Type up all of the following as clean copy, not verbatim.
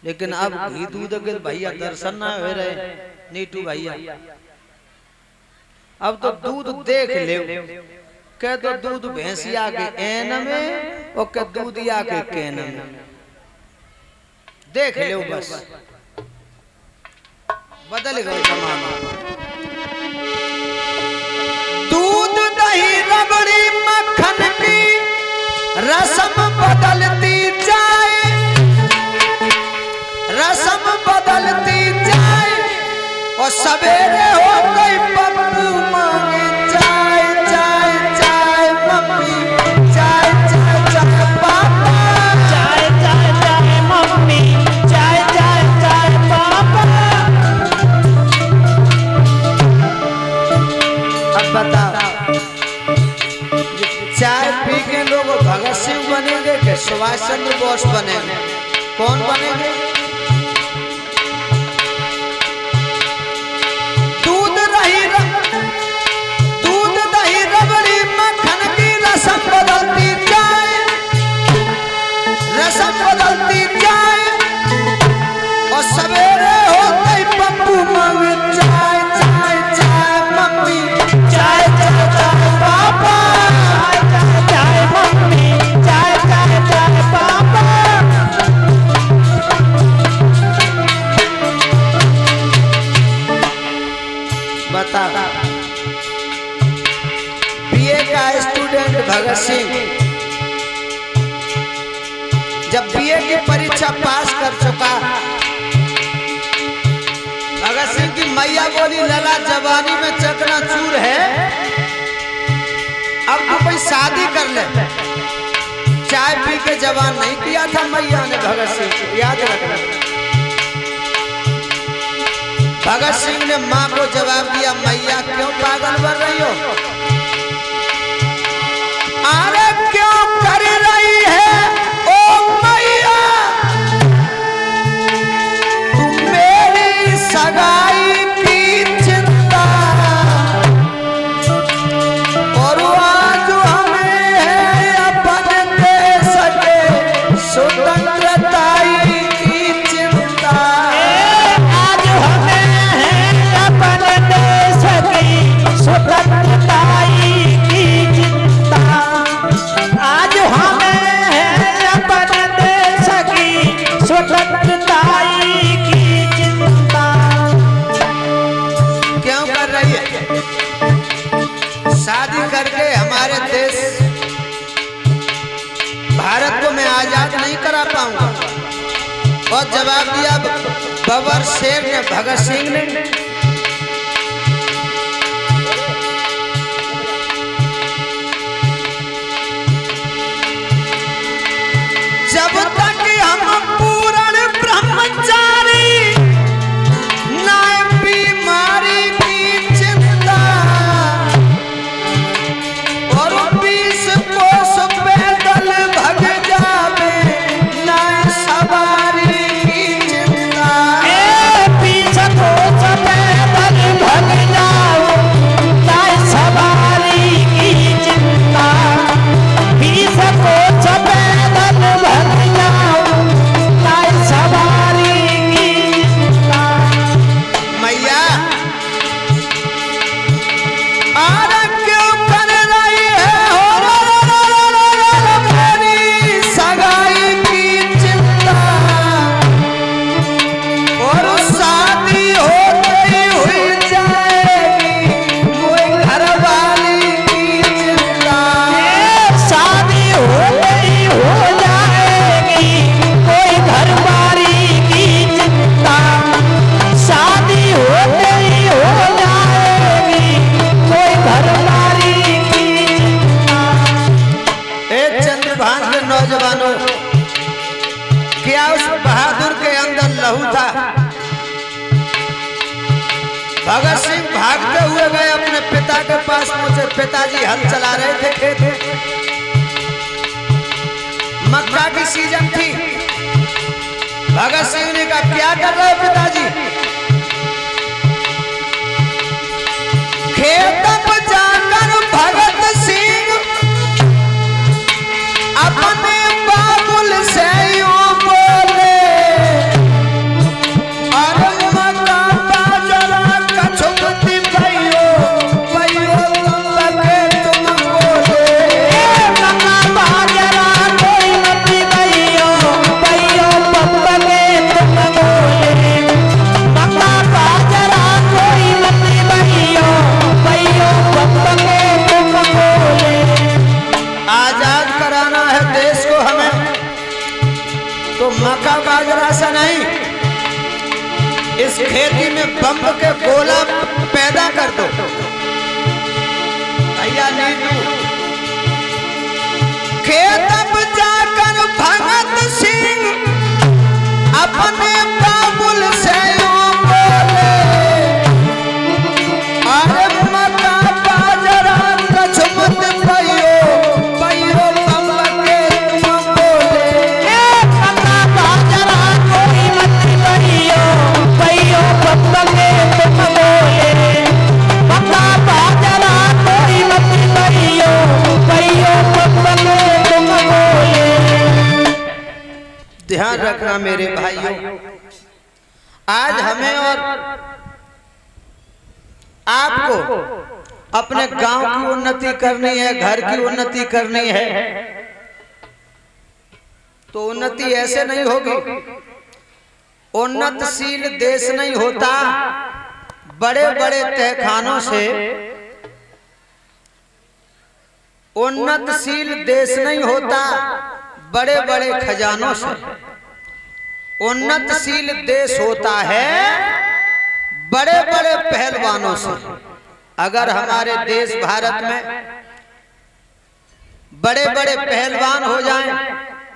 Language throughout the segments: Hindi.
लेकिन अब घी दूध के भैया दर्शन ना हो रहे नीटू भैया। अब तो दूध देख ले के तो दूध भैंसिया के एन में और के दूधिया के कैन में देख ले बस बदल गए जमाना। दूध दही रबड़ी मक्खन की रस्म बदलती जाए, रस्म बदलती जाए और सवेरे हो गई पप्पू मांगे चाय चाय चाय मम्मी चाय चाय चाय पापा चाय चाय चाय मम्मी चाय चाय चाय पापा। अब बताओ चाय पी के लोग भगत सिंह बनेंगे कि सुभाष चंद्र बोस बनेंगे? कौन बनेंगे? दूध दही रबड़ी मक्खन की रस्म बदलती जाए, रस्म बदलती जाए और सवेरे हो गई पप्पू मांगे चाय चाय चाय मम्मी चाय चाय चाय पापा चाय चाय मम्मी चाय चाय चाय पापा। बता बीए का स्टूडेंट भगत सिंह जब बीए की परीक्षा पास कर चुका, भगत सिंह की मैया बोली लला जवानी में चकनाचूर है, अब तू कोई शादी कर ले। चाय पी के जवान नहीं किया था मैया ने भगत सिंह को, याद रखना। भगत सिंह ने मां को जवाब दिया मैया क्यों पागल बन रही हो? अरे क्यों कर रही है ओ मैया तू मेरी सगाई की चिंता, और आज हमें है अपन देश के स्वतंत्रताई की चिंता। आज हमें है अपन देश की स्वतंत्रताई की चिंता। आज हमें है अपन देश की स्वतंत्रताई की चिंता। क्यों कर रही है? शादी करके हमारे देश भारत को मैं आजाद नहीं करा पाऊंगा। और जवाब दिया बबर शेर ने भगत सिंह ने। जब तक हम पूर्ण ब्रह्मचारी ना बीमारी की चिंता, और 20 कोस पैदल भग जावे ना सवारी की चिंता। 20 कोस पैदल भग जाओ ना सवारी की चिंता। 20 कोस पैदल भग जाओ ना सवारी की चिंता। मैया आरा क्यों कर रही है हो मेरी सगाई की चिंता, और शादी होती हुई जाएगी कोई घरवाली की चिंता। शादी हो गई हो जाएगी कोई घरवाली की चिंता। शादी हो गई हो जाएगी कोई घरवाली की चिंता। ए चंद्रभान के नौजवानों, क्या उस बहादुर के अंदर लहू था? भगत सिंह भागते हुए गए अपने पिता के पास पहुंचे। पिताजी हल चला रहे थे खेत में, मक्का की सीजन थी। भगत सिंह ने कहा क्या कर रहे हो पिताजी? खेत में जाकर भगत सिंह अपने बाबुल से यूं बोले, तो मक्का बाजरा से नहीं, इस खेती में बम के गोला पैदा कर दो भैया। नीतू खेत में जाकर भगत सिंह अपने बाबुल से यूं बोले, अरे मक्का बाजरा कछ मत पइयो, पइयो बम के तुम बोले। मक्का बाजरा कोई मत पइयो, पइयो बम के तुम बोले। मक्का बाजरा कोई मत पइयो, पइयो बम के तुम बोले। ध्यान रखना मेरे भाइयों, आज हमें और आपको अपने गांव की उन्नति करनी है, घर की उन्नति करनी है, तो उन्नति ऐसे नहीं होगी। उन्नतशील देश नहीं होता बड़े बड़े तहखानों से, उन्नतशील देश नहीं होता बड़े बड़े खजानों से। उन्नतशील देश होता है बड़े बड़े पहलवानों से। अगर हमारे देश भारत में बड़े बड़े पहलवान हो जाएं,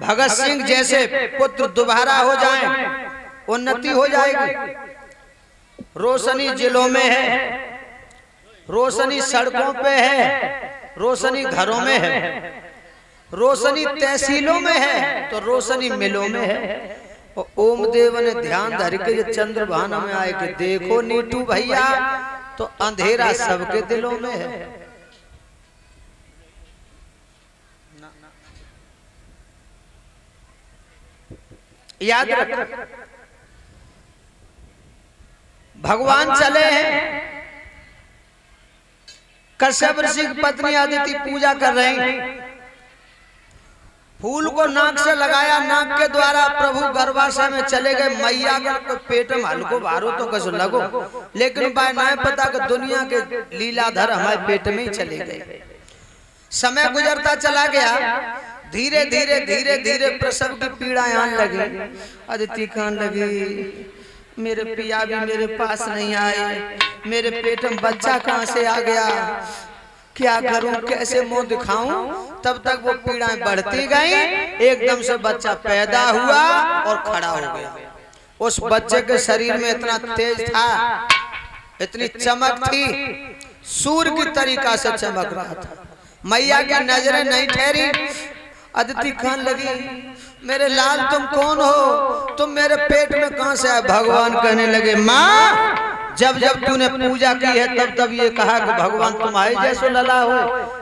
भगत सिंह जैसे पुत्र दोबारा हो जाएं, उन्नति हो जाएगी। रोशनी जिलों में है, रोशनी सड़कों पे है, रोशनी घरों में है, रोशनी तहसीलों में है, तो रोशनी मिलों में है। और ओमदेव ने ध्यान धर के चंद्रभान में आए कि देखो नीटू भैया, तो अंधेरा सबके दिलों में है। याद रखो, भगवान चले हैं, कश्यप ऋषि की पत्नी अदिति पूजा कर रही, फूल को नाक से लगाया, नाक के द्वारा प्रभु गर्भाशय में चले गए। मैया के पेट में हल्को भारो तो कसो लगो, लेकिन बाय ना पता कि दुनिया के लीलाधर हमारे पेट में ही चले गए। समय गुजरता चला गया, धीरे धीरे धीरे धीरे प्रसव की पीड़ाएं आने लगी। अदिति कहने लगी, मेरे पिया भी मेरे पास नहीं आए, मेरे पेट में बच्चा कहां से आ गया, क्या करूं, कैसे मुंह दिखाऊं। तब तक वो पीड़ाएं बढ़ती गई, एकदम से बच्चा पैदा हुआ और खड़ा हो गया। उस बच्चे के शरीर में इतना तेज था, इतनी चमक थी, सूर्य की तरीका से चमक रहा था। मैया की नजरें नहीं ठहरी। अदिति कहने लगी, मेरे लाल तुम कौन हो, तुम मेरे पेट में कहां से आए। भगवान कहने लगे, माँ जब जब तूने पूजा की है तब तब ये कहा कि भगवान तुम्हारे जैसो लला हो,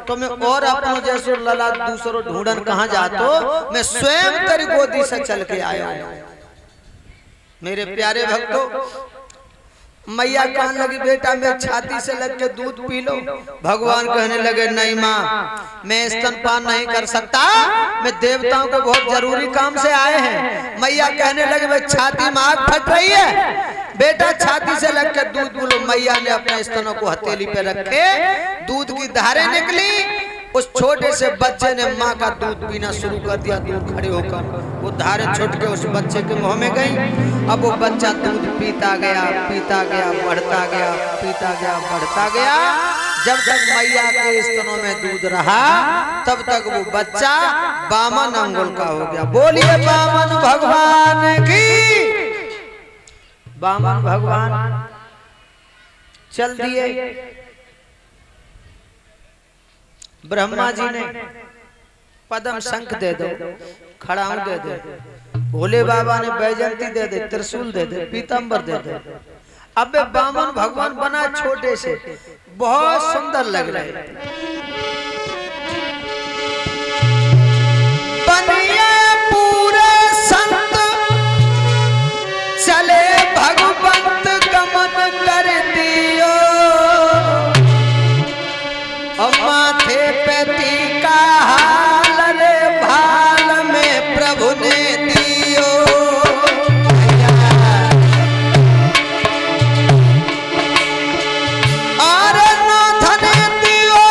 तो मैं और अपनों जैसो लला दूसरों ढूंढन कहां जातो, मैं स्वयं तेरी गोदी से चल के आया हूं। मेरे प्यारे भक्तों, मैया कहने लगी, बेटा मेरी छाती से लग के दूध पी लो। भगवान कहने लगे, नहीं माँ, मैं स्तनपान नहीं कर सकता, मैं देवताओं के बहुत जरूरी काम से आए हैं। मैया कहने लगे, भाई छाती में आग फट रही है, बेटा छाती से लग के दूध बोलो। मैया ने अपने स्तनों को हथेली पे रखे, दूध की धारें निकली। उस छोटे से बच्चे ने माँ का दूध पीना शुरू कर दिया। दूध खड़े होकर वो धारें छुट के उस बच्चे के मुंह में गई। अब वो बच्चा दूध पीता गया, पीता गया, बढ़ता गया, पीता गया, बढ़ता गया। जब तक मैया के स्तनों में दूध रहा, तब तक वो बच्चा 52 अंगुल का हो गया। बोलिए वामन भगवान की। वामन भगवान चल दिए। ब्रह्मा जी ने पद्म शंख दे दो, खड़ाऊ दे दे, भोले बाबा ने बैजंती दे दे, त्रिशूल दे दे, पीतांबर दे दे। अब वामन भगवान बना छोटे से, बहुत सुंदर लग रहे। बनिए पूरे संत, चले भगवंत गमन कर दियो, माथे पे टीका हाल रे भाल में प्रभु ने दियो। और नाथ ने दियो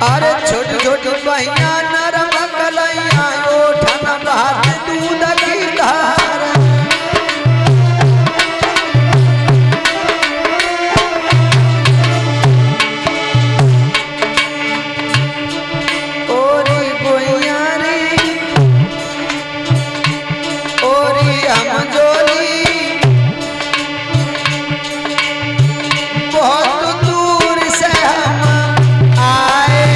अरे छोटी छोटी बहिया नरम कलैया ओठन भात दूध की धार ओरी गोइया रे ओरी हम जोली बहुत दूर से हम आए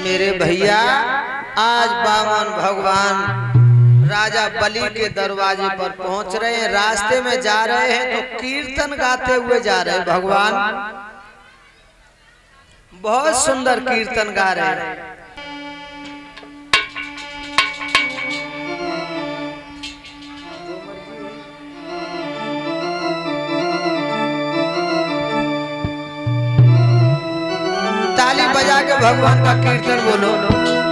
मेरे भैया आज बामन भगवान राजा बलि के दरवाजे पर पहुंच रहे हैं। रास्ते में जा रहे हैं तो कीर्तन गाते हुए जा रहे हैं। भगवान बहुत सुंदर कीर्तन गा रहे हैं। ताली बजा के भगवान का कीर्तन बोलो।